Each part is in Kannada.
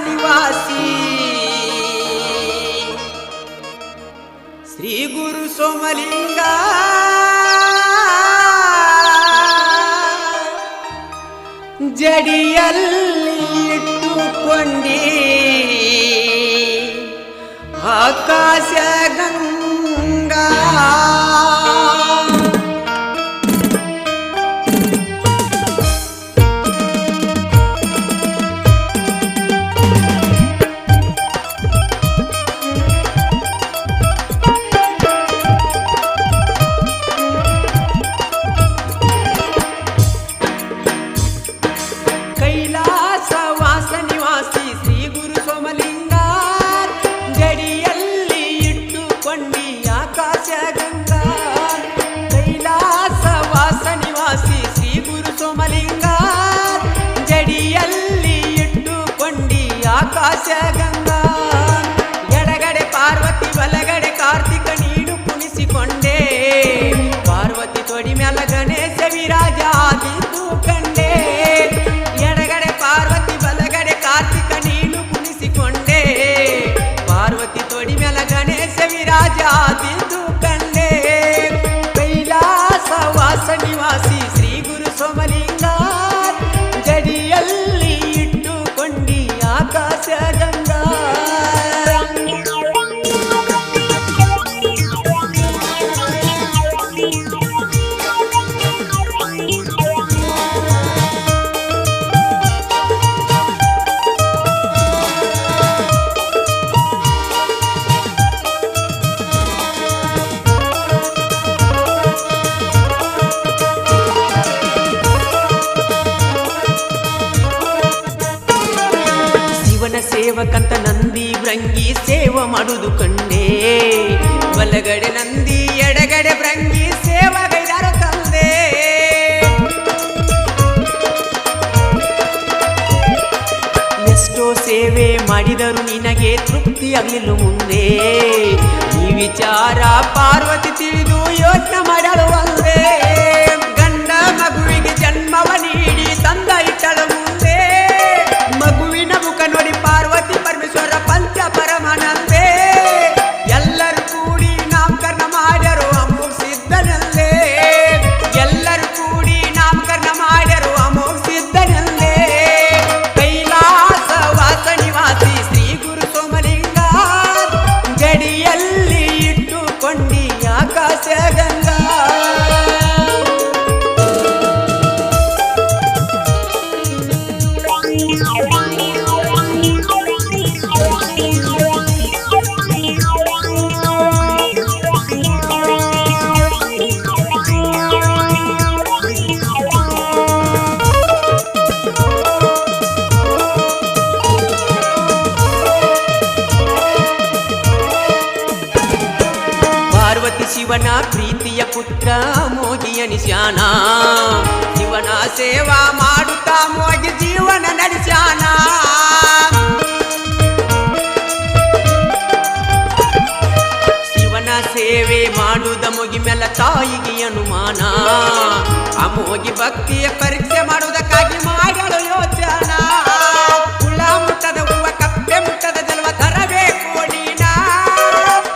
ನಿವಾಸಿ ಶ್ರೀ ಗುರು ಸೋಮಲಿಂಗ ಜಡಿಯಲ್ಲಿ ಇಟ್ಟುಕೊಂಡಿ ಆಕಾಶ ಗಂಗಾ ಆಕಾಶ ಗಂಗಾ ಎಡಗಡೆ ಪಾರ್ವತಿ ಬಲಗಡೆ ಕಾರ್ತಿಕ ನೀನು ಕುಣಿಸಿಕೊಂಡೆ ಪಾರ್ವತಿ ತೊಡಿ ಮ್ಯಾಲ ಗಣೇಶ ವಿರಾಜ ಆದಿತು ಕಂಡೆ ಎಡಗಡೆ ಪಾರ್ವತಿ ಬಲಗಡೆ ಕಾರ್ತಿಕ ನೀನು ಕುಣಿಸಿಕೊಂಡೆ ಪಾರ್ವತಿ ತೊಡಿ ಮ್ಯಾಲ ಗಣೇಶ ವಿರಾಜ ಆದಿತು ಕಂಡೆ ಕೈಲಾಸ ವಾಸ ನಿವಾಸಿ ಶ್ರೀ ಗುರು ಸೋಮಲಿಂಗ ಜಡಿಯಲ್ಲಿ ಇಟ್ಟುಕೊಂಡಿ ಆಕಾಶ ಗಂಗಾ ಸೇವಕಂತ ನಂದಿ ಭೃಂಗಿ ಸೇವ ಮಾಡುವುದು ಕಂಡೆ ಬಲಗಡೆ ನಂದಿ ಎಡಗಡೆ ಭೃಂಗಿ ಸೇವಗೈದಾರ ತಂದೆ ಎಷ್ಟೋ ಸೇವೆ ಮಾಡಿದರು ನಿನಗೆ ತೃಪ್ತಿ ಆಗಲಿಲ್ಲ ಮುಂದೆ ಈ ವಿಚಾರ ಪಾರ್ವತಿ ತಿಳಿದು ಯೋಚನೆ ಮಾಡಲು ಒಂದೇ ಗಂಡ ಮಗುವಿಗೆ ಜನ್ಮವ ನೀಡಿ ತಂದ ಇಟ್ಟಳು ಮುಂದೆ ಮಗುವಿನ ಮುಖ ನೋಡಿ ಪಾರ್ವತಿ ಪರಮೇಶ್ವರ ಪಂಚ ಪರಮಾನಂದೇ ಎಲ್ಲರೂ ಕೂಡಿ ನಾಮಕರಣ ಮಾಡ್ಯರು ಅಮೋಘ ಸಿದ್ಧನಲ್ಲೇ ಎಲ್ಲರೂ ಕೂಡಿ ನಾಮಕರಣ ಮಾಡ್ಯರು ಅಮೋಘ ಸಿದ್ಧನಲ್ಲೇ ಕೈಲಾಸ ವಾಸ ನಿವಾಸಿ ಶ್ರೀ ಗುರು ಸೋಮಲಿಂಗ ಜಡಿಯಲ್ಲಿ ಇಟ್ಟುಕೊಂಡಿ ಆಕಾಶ ಗಂಗಾ ಶಿವನ ಪ್ರೀತಿಯ ಪುತ್ರ ಮೋಗಿ ಅನಿಸ್ಯಾನ ಶಿವನ ಸೇವಾ ಮಾಡುತ್ತಾ ಮೋಗಿ ಜೀವನ ನಡೆಸ್ಯಾನ ಶಿವನ ಸೇವೆ ಮಾಡುವುದ ಮುಗಿ ಮೇಲೆ ತಾಯಿಗೆ ಅನುಮಾನ ಆ ಮೋಗಿ ಭಕ್ತಿಯ ಪರೀಕ್ಷೆ ಮಾಡುವುದಕ್ಕಾಗಿ ಮಾಡಲು ಯೋಚನ ಕುಳ ಮುಟ್ಟದ ಹೂವ ಕಪ್ಪೆ ಮುಟ್ಟದ ಜನ್ಮ ತರಬೇಕು ನೀನಾ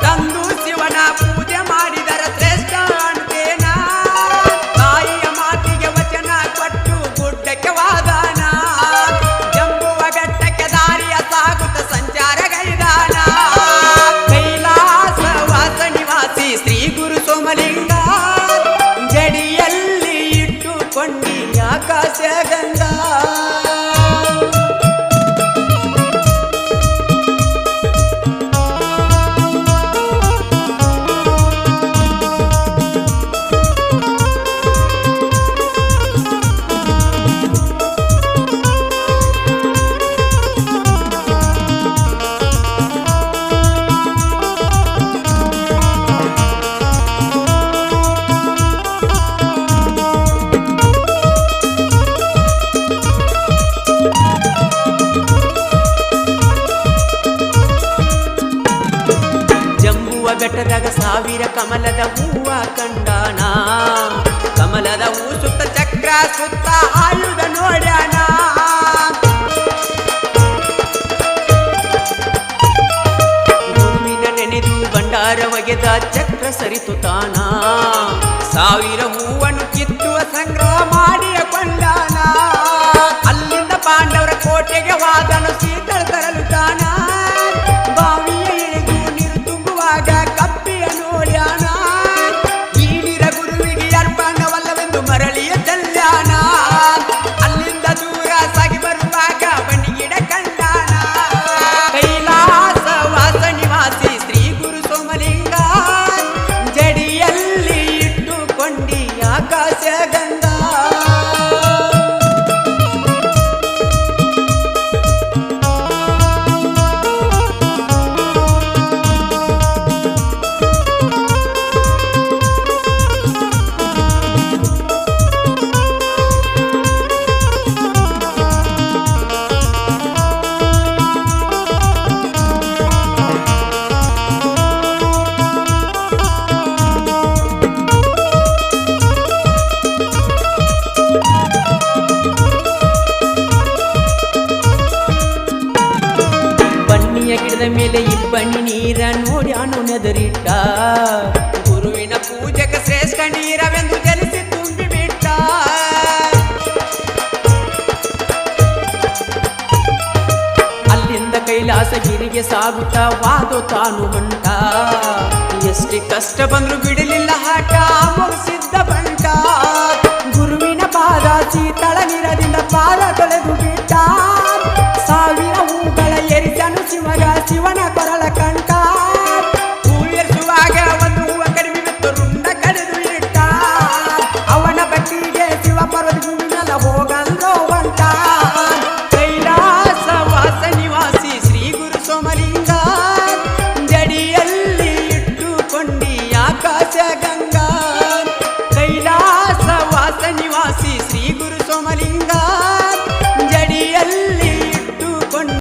ತಂದು ಶಿವನ ಪೂಜೆ ಮಾಡಿದರ ಶ್ರೇಷ್ಠ ಅಂತೇನ ತಾಯಿಯ ಮಾತಿಗೆ ವಚನ ಕೊಟ್ಟು ಗುಡ್ಡಕ್ಕೆ ವಾದಾನ ಜಂಬುವ ಬೆಟ್ಟಕ್ಕೆ ದಾರಿಯ ಸಾಗುತ್ತ ಸಂಚಾರಗೈದಾನ ಕೈಲಾಸ ವಾಸ ನಿವಾಸಿ ಶ್ರೀ ಗುರು ಸೋಮಲಿಂಗ ಜಡಿಯಲ್ಲಿ ಇಟ್ಟುಕೊಂಡಿ ಆಕಾಶ ಗಂಗಾ ಬೆಟ್ಟದಾಗ ಸಾವಿರ ಕಮಲದ ಹೂವ ಕಂಡಾನ ಕಮಲದ ಹೂ ಸುತ್ತ ಚಕ್ರ ಸುತ್ತ ಆಯುಧ ನೋಡ್ಯಾನ ಬಂಗಾರ ಒಗೆದ ಚಕ್ರ ಸರಿತು ತಾನ ಸಾವಿರ ಹೂವನ್ನು ಕಿತ್ತುವ ಸಂಗ್ರಹ ಮಾಡಿಯ ಕೊಂಡಾನ ಅಲ್ಲಿಂದ ಪಾಂಡವರ ಕೋಟೆಗೆ ವಾದನು ಸೀತಳ ತರಲು ತಾನ ಬಾವಿಯ ಇಳಿದು ನೀರು ತುಂಬುವಾಗ ಕಪ್ಪಿಯ ನೋಡ್ಯಾನ ಈಡಿರ ಗುರುವಿಗೆ ಅರ್ಪಣವಲ್ಲವೆಂದು ಮರಳಿಯ ಚಲ್ಯಾನ ಅಲ್ಲಿಂದ ದೂರ ಸಾಗಿ ಬರುವಾಗ ಬನ್ನಿಗಿಡ ಕಂಡಾನ ಕೈಲಾಸ ವಾಸ ನಿವಾಸಿ ಶ್ರೀ ಗುರು ಸೋಮಲಿಂಗ ಜಡಿಯಲ್ಲಿ ಇಟ್ಟುಕೊಂಡಿ ಆಕಾಶ ಗಂಧ ಗಿಡದ ಮೇಲೆ ಇಬ್ಬನಿ ನೀರ ನೋಡ್ಯಾನು ನೆದರಿಟ್ಟ ಗುರುವಿನ ಪೂಜಕ ಶ್ರೇಷ್ಠ ನೀರವೆಂದು ಜಲಿಸಿ ತುಂಬಿ ಬಿಟ್ಟ ಅಲ್ಲಿಂದ ಕೈಲಾಸಗಿರಿಗೆ ಸಾಗುತ್ತಾ ವಾದು ತಾನು ಹೊಂಟ ಎಷ್ಟೇ ಕಷ್ಟ ಬಂದ್ರು ಬಿಡಲಿಲ್ಲ ಹಾಟ ಮುಗಿಸಿದ್ದ ಬಂಟ ಗುರುವಿನ ಪಾದ ಶೀತಳ ನೀರದಿಂದ ಪಾದ ತೊಳೆದು